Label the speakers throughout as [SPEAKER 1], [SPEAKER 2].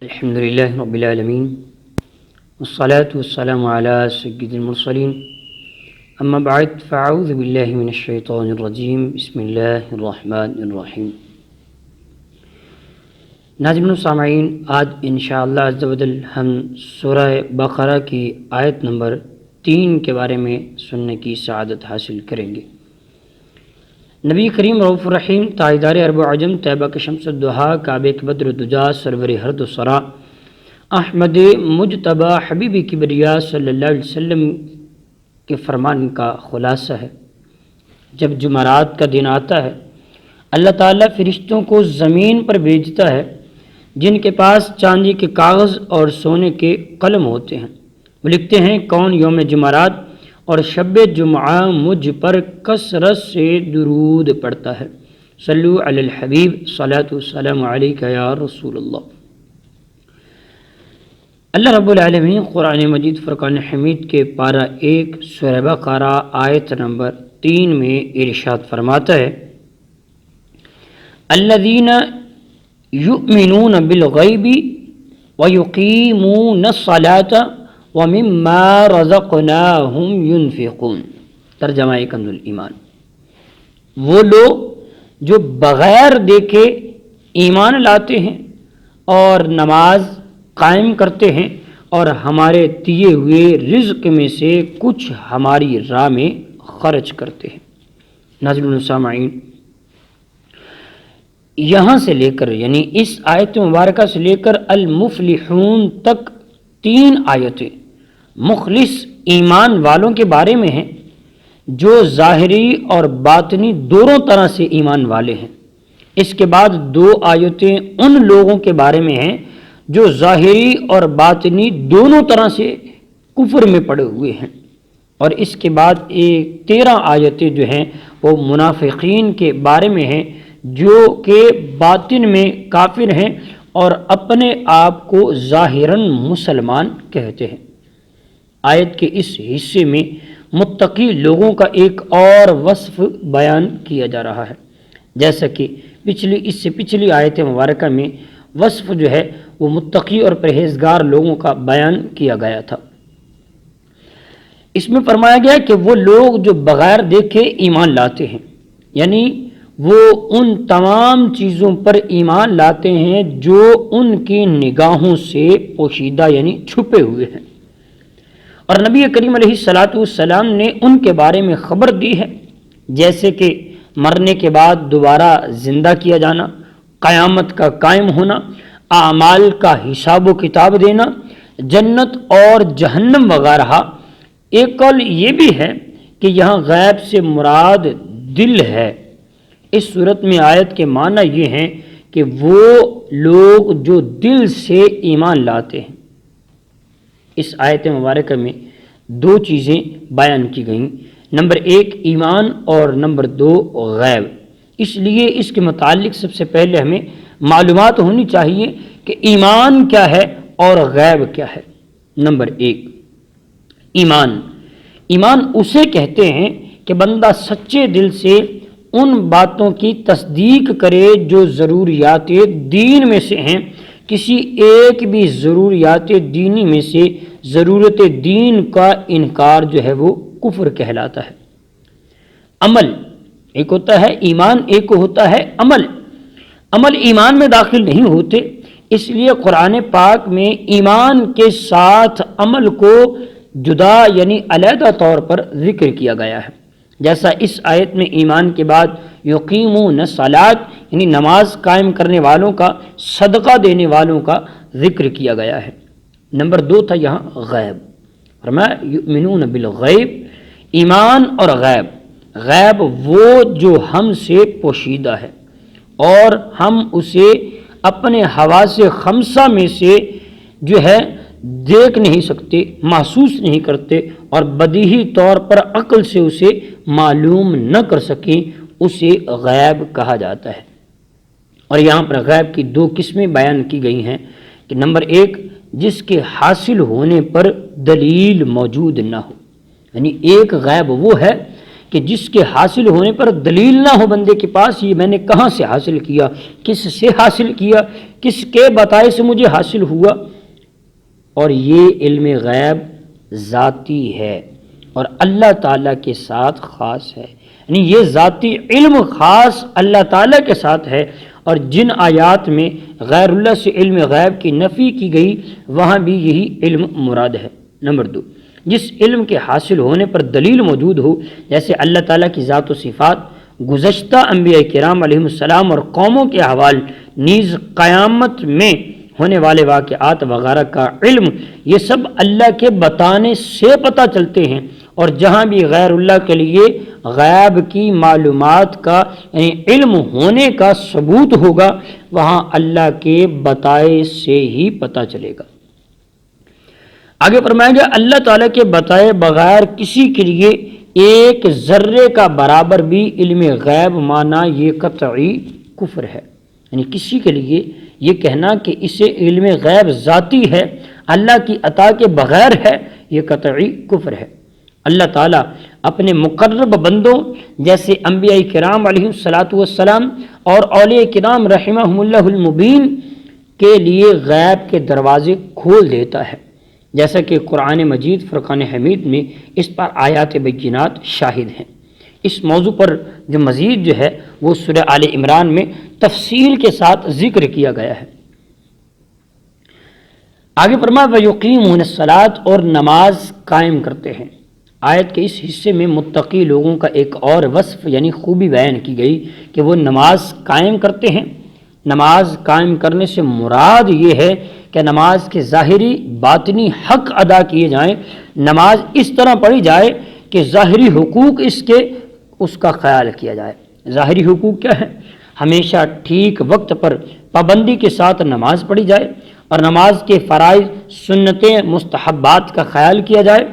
[SPEAKER 1] الحمد للہ رب العالمین والصلاة والسلام علی سید المرسلین اما بعد فاعوذ باللہ من الشیطان الرجیم بسم اللہ الرحمن الرحیم۔ ناظرین و سامعین، آج انشاءاللہ عز و جل ہم سورہ بقرہ کی آیت نمبر 3 کے بارے میں سننے کی سعادت حاصل کریں گے۔ نبی کریم رؤوف الرحیم، تاجدار عرب و عجم، طیبہ کے شمس الضحیٰ، کعبے کے بدر الدجا، سرور ہرد و سرا، احمد مجتبیٰ، حبیب کبریا صلی اللہ علیہ وسلم کے فرمان کا خلاصہ ہے۔ جب جمعرات کا دن آتا ہے، اللہ تعالیٰ فرشتوں کو زمین پر بھیجتا ہے جن کے پاس چاندی کے کاغذ اور سونے کے قلم ہوتے ہیں۔ وہ لکھتے ہیں کون یوم جمعرات اور شب جمعہ مجھ پر کثرت سے درود پڑھتا ہے۔ صلو علی الحبیب، صلاۃ والسلام علیک یا رسول اللہ۔ اللہ رب العالمین قرآن مجید فرقان حمید کے پارہ 1 سورہ بقرہ آیت نمبر 3 میں ارشاد فرماتا ہے، الذین یؤمنون بالغیب ویقیمون الصلاۃ ومما رزقناہم ينفقون۔ ترجمہ کنز الایمان، وہ لوگ جو بغیر دیکھے ایمان لاتے ہیں اور نماز قائم کرتے ہیں اور ہمارے دیے ہوئے رزق میں سے کچھ ہماری راہ میں خرچ کرتے ہیں۔ ناظرین و سامعین، یہاں سے لے کر یعنی اس آیت مبارکہ سے لے کر المفلحون تک 3 آیتیں مخلص ایمان والوں کے بارے میں ہیں، جو ظاہری اور باطنی دونوں طرح سے ایمان والے ہیں۔ اس کے بعد 2 آیتیں ان لوگوں کے بارے میں ہیں جو ظاہری اور باطنی دونوں طرح سے کفر میں پڑے ہوئے ہیں، اور اس کے بعد 13 آیتیں جو ہیں وہ منافقین کے بارے میں ہیں، جو کہ باطن میں کافر ہیں اور اپنے آپ کو ظاہراً مسلمان کہتے ہیں۔ آیت کے اس حصے میں متقی لوگوں کا ایک اور وصف بیان کیا جا رہا ہے، جیسا کہ اس سے پچھلی آیت مبارکہ میں وصف جو ہے وہ متقی اور پرہیزگار لوگوں کا بیان کیا گیا تھا۔ اس میں فرمایا گیا کہ وہ لوگ جو بغیر دیکھے ایمان لاتے ہیں، یعنی وہ ان تمام چیزوں پر ایمان لاتے ہیں جو ان کی نگاہوں سے پوشیدہ یعنی چھپے ہوئے ہیں، اور نبی کریم علیہ الصلاۃ والسلام نے ان کے بارے میں خبر دی ہے، جیسے کہ مرنے کے بعد دوبارہ زندہ کیا جانا، قیامت کا قائم ہونا، اعمال کا حساب و کتاب دینا، جنت اور جہنم وغیرہ۔ ایک قول یہ بھی ہے کہ یہاں غیب سے مراد دل ہے۔ اس صورت میں آیت کے معنی یہ ہیں کہ وہ لوگ جو دل سے ایمان لاتے ہیں۔ اس آیت مبارکہ میں 2 چیزیں بیان کی گئیں، نمبر 1 ایمان اور نمبر 2 غیب۔ اس لیے اس کے متعلق سب سے پہلے ہمیں معلومات ہونی چاہیے کہ ایمان کیا ہے اور غیب کیا ہے۔ نمبر 1 ایمان اسے کہتے ہیں کہ بندہ سچے دل سے ان باتوں کی تصدیق کرے جو ضروریات دین میں سے ہیں، کسی ایک بھی ضروریات دینی میں سے ضرورت دین کا انکار جو ہے وہ کفر کہلاتا ہے۔ عمل ایک ہوتا ہے ایمان، ایک ہوتا ہے عمل ایمان میں داخل نہیں ہوتے، اس لیے قرآن پاک میں ایمان کے ساتھ عمل کو جدا یعنی علیحدہ طور پر ذکر کیا گیا ہے، جیسا اس آیت میں ایمان کے بعد یقیمون الصلاۃ یعنی نماز قائم کرنے والوں کا، صدقہ دینے والوں کا ذکر کیا گیا ہے۔ نمبر 2 تھا یہاں غیب، فرمایا یؤمنون بالغیب، ایمان اور غیب وہ جو ہم سے پوشیدہ ہے اور ہم اسے اپنے حواس خمسہ میں سے جو ہے دیکھ نہیں سکتے، محسوس نہیں کرتے، اور بدیہی طور پر عقل سے اسے معلوم نہ کر سکیں، اسے غیب کہا جاتا ہے۔ اور یہاں پر غیب کی 2 قسمیں بیان کی گئی ہیں کہ نمبر 1 جس کے حاصل ہونے پر دلیل موجود نہ ہو، یعنی ایک غیب وہ ہے کہ جس کے حاصل ہونے پر دلیل نہ ہو بندے کے پاس، یہ میں نے کہاں سے حاصل کیا، کس سے حاصل کیا، کس کے بتائے سے مجھے حاصل ہوا۔ اور یہ علم غیب ذاتی ہے اور اللہ تعالیٰ کے ساتھ خاص ہے، یعنی یہ ذاتی علم خاص اللہ تعالیٰ کے ساتھ ہے۔ اور جن آیات میں غیر اللہ سے علم غیب کی نفی کی گئی وہاں بھی یہی علم مراد ہے۔ نمبر 2، جس علم کے حاصل ہونے پر دلیل موجود ہو، جیسے اللہ تعالیٰ کی ذات و صفات، گزشتہ انبیاء کرام علیہم السلام اور قوموں کے احوال، نیز قیامت میں ہونے والے واقعات وغیرہ کا علم، یہ سب اللہ کے بتانے سے پتہ چلتے ہیں۔ اور جہاں بھی غیر اللہ کے لیے غیب کی معلومات کا یعنی علم ہونے کا ثبوت ہوگا، وہاں اللہ کے بتائے سے ہی پتہ چلے گا۔ آگے فرمایا گیا اللہ تعالیٰ کے بتائے بغیر کسی کے لیے ایک ذرے کا برابر بھی علم غیب مانا یہ قطعی کفر ہے، یعنی کسی کے لیے یہ کہنا کہ اسے علم غیب ذاتی ہے، اللہ کی عطا کے بغیر ہے، یہ قطعی کفر ہے۔ اللہ تعالیٰ اپنے مقرب بندوں جیسے انبیاء کرام علیہ الصلاۃ والسلام اور اولیاء کرام رحمہم اللہ المبین کے لیے غیب کے دروازے کھول دیتا ہے، جیسا کہ قرآن مجید فرقان حمید میں اس پر آیات بینات شاہد ہیں۔ اس موضوع پر جو مزید ہے وہ سورہ آل عمران میں تفصیل کے ساتھ ذکر کیا گیا ہے۔ آگے فرمایا وَيُقِيمُونَ الصَّلَاةَ، اور نماز قائم کرتے ہیں۔ آیت کے اس حصے میں متقی لوگوں کا ایک اور وصف یعنی خوبی بیان کی گئی کہ وہ نماز قائم کرتے ہیں۔ نماز قائم کرنے سے مراد یہ ہے کہ نماز کے ظاہری باطنی حق ادا کیے جائیں، نماز اس طرح پڑھی جائے کہ ظاہری حقوق اس کا خیال کیا جائے۔ ظاہری حقوق کیا ہے؟ ہمیشہ ٹھیک وقت پر پابندی کے ساتھ نماز پڑھی جائے اور نماز کے فرائض سنتیں مستحبات کا خیال کیا جائے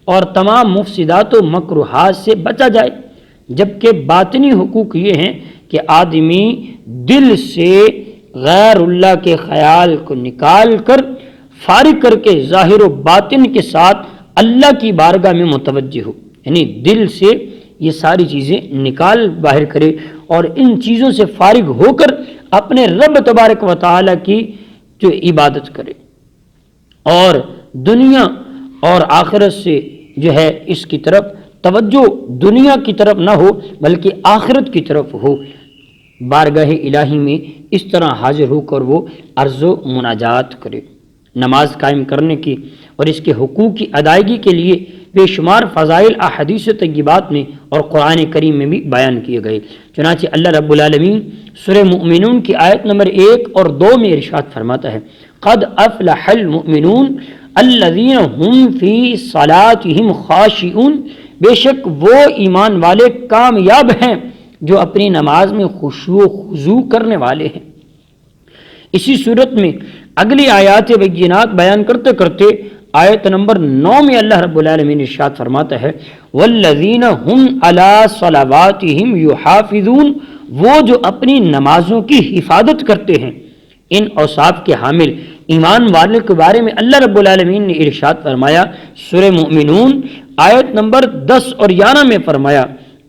[SPEAKER 1] اور تمام مفسدات و مکروہات سے بچا جائے، جبکہ باطنی حقوق یہ ہیں کہ آدمی دل سے غیر اللہ کے خیال کو نکال کر فارغ کر کے ظاہر و باطن کے ساتھ اللہ کی بارگاہ میں متوجہ ہو، یعنی دل سے یہ ساری چیزیں نکال باہر کرے اور ان چیزوں سے فارغ ہو کر اپنے رب تبارک و تعالی کی جو عبادت کرے، اور دنیا اور آخرت سے جو ہے اس کی طرف توجہ دنیا کی طرف نہ ہو بلکہ آخرت کی طرف ہو، بارگاہ الہی میں اس طرح حاضر ہو کر وہ عرض و مناجات کرے۔ نماز قائم کرنے کی اور اس کے حقوق کی ادائیگی کے لیے بے شمار فضائل احادیث طیبات میں اور قرآن کریم میں بھی بیان کیے گئے۔ چنانچہ اللہ رب العالمین سورہ مؤمنون کی آیت نمبر 1 اور 2 میں ارشاد فرماتا ہے قد افلح المؤمنون الذین هم فی صلاتهم خاشعون، بے شک وہ ایمان والے کامیاب ہیں جو اپنی نماز میں خشوع و خضوع کرنے والے ہیں۔ اسی صورت میں اگلی آیات بینات بیان کرتے کرتے آیت نمبر 9 میں اللہ رب العالمین ارشاد فرماتا ہے والذین هم علی صلواتهم یحافظون، وہ جو اپنی نمازوں کی حفاظت کرتے ہیں۔ ان اوصاف کے حامل ایمان والے کے بارے میں اللہ رب العالمین نے ارشاد فرمایا سورہ مؤمنون آیت نمبر 10 اور 11 میں فرمایا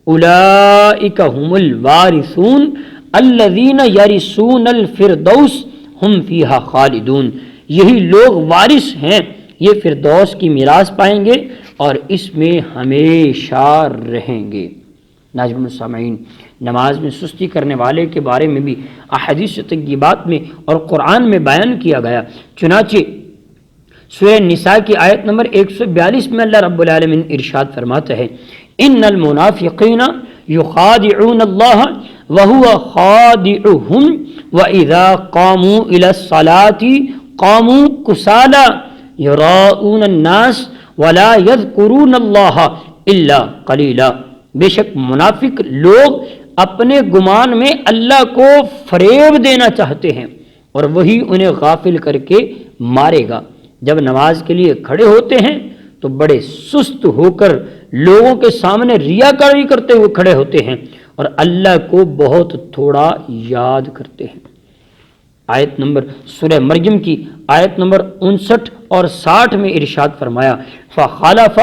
[SPEAKER 1] اولئک هم الوارثون الذین یرثون الفردوس ہم فیہا خالدون، یہی لوگ وارث ہیں، یہ فردوس کی میراث پائیں گے اور اس میں ہمیشہ رہیں گے۔ ناظرین سامعین، نماز میں سستی کرنے والے کے بارے میں بھی احادیث طیبات میں اور قرآن میں بیان کیا گیا۔ چنانچہ سورہ نساء کی آیت نمبر 142 میں اللہ رب العالمین ارشاد فرماتا ہے ان المنافقین یخادعون اللہ وهو خادعهم وَإِذَا قَامُوا إِلَى الصَّلَاةِ قَامُوا كُسَالَىٰ يُرَاءُونَ النَّاسَ وَلَا يَذْكُرُونَ اللَّهَ إِلَّا قَلِيلًا، بے شک منافق لوگ اپنے گمان میں اللہ کو فریب دینا چاہتے ہیں اور وہی انہیں غافل کر کے مارے گا۔ جب نماز کے لیے کھڑے ہوتے ہیں تو بڑے سست ہو کر لوگوں کے سامنے ریاکاری کرتے ہوئے کھڑے ہوتے ہیں اور اللہ کو بہت تھوڑا یاد کرتے ہیں۔ آیت نمبر سورہ مریم کی آیت نمبر 59 اور 60 میں ارشاد فرمایا فخلف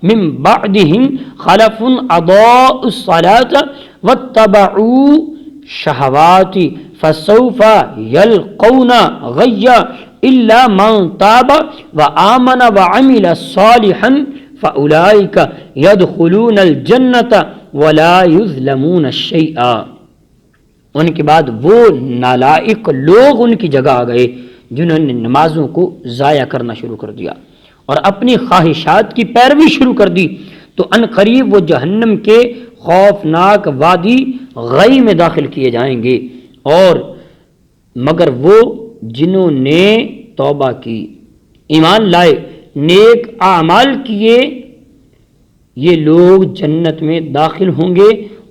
[SPEAKER 1] من بعدهم خلف اضاعوا الصلاة واتبعوا الشهوات فسوف يلقون غيا الا من تاب وآمن وعمل صالحا فأولئك يدخلون الجنة ولا يظلمون شيئا۔ ان کے بعد وہ نالائق لوگ ان کی جگہ آ گئے جنہوں نے نمازوں کو ضائع کرنا شروع کر دیا اور اپنی خواہشات کی پیروی شروع کر دی، تو ان قریب وہ جہنم کے خوفناک وادی غی میں داخل کیے جائیں گے۔ اور مگر وہ جنہوں نے توبہ کی، ایمان لائے، نیک اعمال کیے، یہ لوگ جنت میں داخل ہوں گے،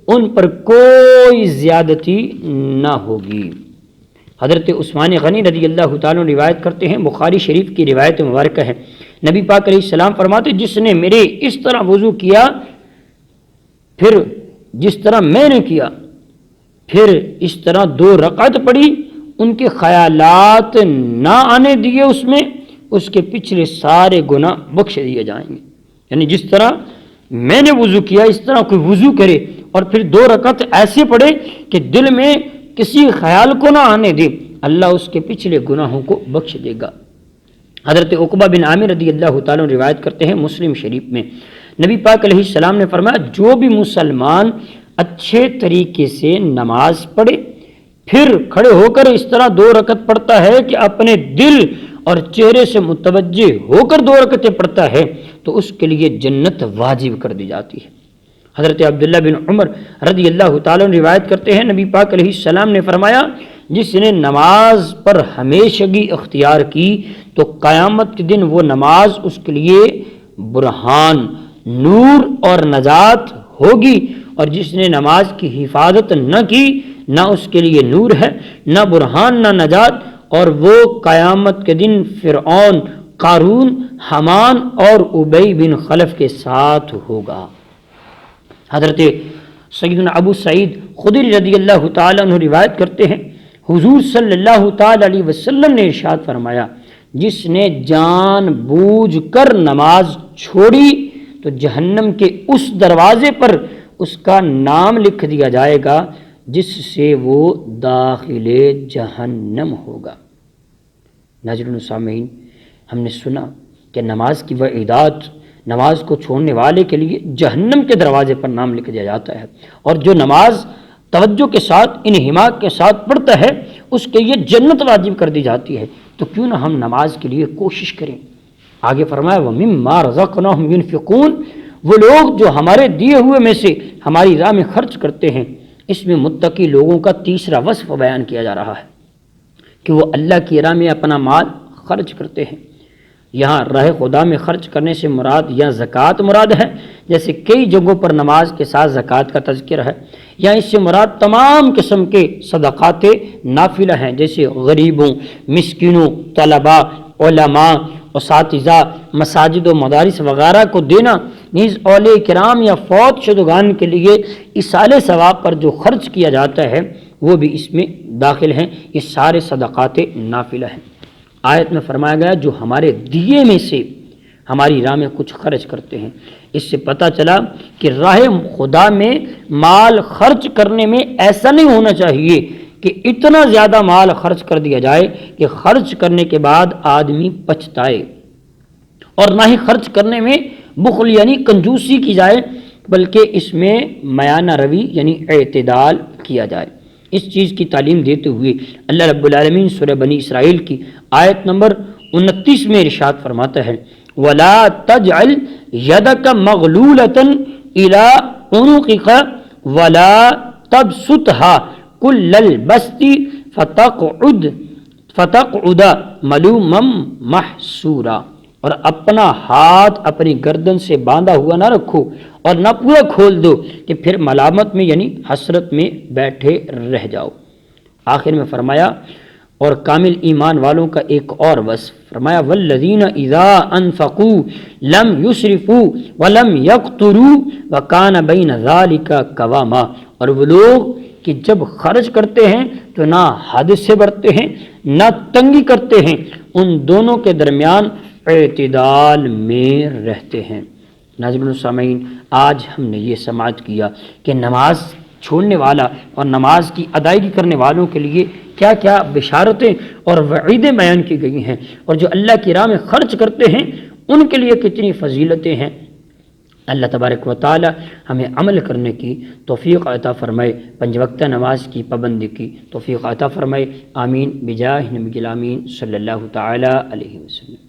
[SPEAKER 1] ان پر کوئی زیادتی نہ ہوگی۔ حضرت عثمان غنی رضی اللہ تعالیٰ عنہ روایت کرتے ہیں، بخاری شریف کی روایت مبارکہ ہے، نبی پاک علیہ السلام فرماتے جس نے میرے اس طرح وضو کیا، پھر جس طرح میں نے کیا، پھر اس طرح 2 رکعت پڑھی، ان کے خیالات نہ آنے دیے اس کے پچھلے سارے گناہ بخش دیے جائیں گے۔ یعنی جس طرح میں نے وضو کیا اس طرح کوئی وضو کرے اور پھر 2 رکعت ایسے پڑھے کہ دل میں کسی خیال کو نہ آنے دے، اللہ اس کے پچھلے گناہوں کو بخش دے گا۔ حضرت عقبہ بن عامر رضی اللہ تعالیٰ روایت کرتے ہیں مسلم شریف میں، نبی پاک علیہ السلام نے فرمایا جو بھی مسلمان اچھے طریقے سے نماز پڑھے پھر کھڑے ہو کر اس طرح 2 رکعت پڑھتا ہے کہ اپنے دل اور چہرے سے متوجہ ہو کر 2 رکعتیں پڑھتا ہے، تو اس کے لیے جنت واجب کر دی جاتی ہے۔ حضرت عبداللہ بن عمر رضی اللہ تعالیٰ روایت کرتے ہیں، نبی پاک علیہ السلام نے فرمایا جس نے نماز پر ہمیشگی اختیار کی تو قیامت کے دن وہ نماز اس کے لیے برہان، نور اور نجات ہوگی، اور جس نے نماز کی حفاظت نہ کی نہ اس کے لیے نور ہے، نہ برہان، نہ نجات، اور وہ قیامت کے دن فرعون، قارون، حامان اور ابی بن خلف کے ساتھ ہوگا۔ حضرت سیدنا ابو سعید خدری رضی اللہ تعالیٰ عنہ روایت کرتے ہیں، حضور صلی اللہ تعالیٰ علیہ وسلم نے ارشاد فرمایا جس نے جان بوجھ کر نماز چھوڑی تو جہنم کے اس دروازے پر اس کا نام لکھ دیا جائے گا جس سے وہ داخل جہنم ہوگا۔ ناظرین و سامعین، ہم نے سنا کہ نماز کی وعیدات، نماز کو چھوڑنے والے کے لیے جہنم کے دروازے پر نام لکھ دیا جاتا ہے، اور جو نماز توجہ کے ساتھ انہماک کے ساتھ پڑھتا ہے اس کے لیے جنت واجب کر دی جاتی ہے۔ تو کیوں نہ ہم نماز کے لیے کوشش کریں۔ آگے فرمایا وَمِمَّا رَزَقْنَاهُمْ يُنْفِقُونَ، وہ لوگ جو ہمارے دیے ہوئے میں سے ہماری راہ میں خرچ کرتے ہیں۔ اس میں متقی لوگوں کا تیسرا وصف بیان کیا جا رہا ہے کہ وہ اللہ کی راہ میں اپنا مال خرچ کرتے ہیں۔ یہاں راہ خدا میں خرچ کرنے سے مراد یا زکوٰۃ مراد ہے، جیسے کئی جگہوں پر نماز کے ساتھ زکوٰۃ کا تذکرہ ہے، یا اس سے مراد تمام قسم کے صدقات نافلہ ہیں، جیسے غریبوں، مسکینوں، طلباء، علماء، اساتذہ، مساجد و مدارس وغیرہ کو دینا، نیز اولیاء کرام یا فوت شدگان کے لیے ایصال ثواب پر جو خرچ کیا جاتا ہے وہ بھی اس میں داخل ہیں۔ یہ سارے صدقات نافلہ ہیں۔ آیت میں فرمایا گیا جو ہمارے دیے میں سے ہماری راہ میں کچھ خرچ کرتے ہیں۔ اس سے پتہ چلا کہ راہ خدا میں مال خرچ کرنے میں ایسا نہیں ہونا چاہیے کہ اتنا زیادہ مال خرچ کر دیا جائے کہ خرچ کرنے کے بعد آدمی پچھتائے، اور نہ ہی خرچ کرنے میں بخل یعنی کنجوسی کی جائے، بلکہ اس میں میانہ روی یعنی اعتدال کیا جائے۔ اس چیز کی تعلیم دیتے ہوئے اللہ رب العالمین سورہ بنی اسرائیل کی آیت نمبر 29 میں ارشاد فرماتا ہے وَلَا تَجْعَلْ يَدَكَ مَغْلُولَةً إِلَىٰ عُنُقِكَ وَلَا تَبْسُطْهَا كُلَّ الْبَسْطِ فَتَقْعُدَ مَلُومًا مَحْسُورًا، اور اپنا ہاتھ اپنی گردن سے باندھا ہوا نہ رکھو اور نہ پورا کھول دو کہ پھر ملامت میں یعنی حسرت میں بیٹھے رہ جاؤ۔ آخر میں فرمایا اور کامل ایمان والوں کا ایک اور وصف فرمایا والذین اذا انفقوا لم یسرفوا ولم یقتروا وکان بین ذلک قواما، اور وہ لوگ کہ جب خرچ کرتے ہیں تو نہ حد سے بڑھتے ہیں نہ تنگی کرتے ہیں، ان دونوں کے درمیان اعتدال میں رہتے ہیں۔ ناظرین و سامعین، آج ہم نے یہ سماعت کیا کہ نماز چھوڑنے والا اور نماز کی ادائیگی کرنے والوں کے لیے کیا کیا بشارتیں اور وعیدیں بیان کی گئی ہیں، اور جو اللہ کی راہ میں خرچ کرتے ہیں ان کے لیے کتنی فضیلتیں ہیں۔ اللہ تبارک و تعالی ہمیں عمل کرنے کی توفیق عطا فرمائے، 5 وقتہ نماز کی پابندی کی توفیق عطا فرمائے۔ آمین بجاہ نبی الامین صلی اللہ تعالی علیہ وسلم۔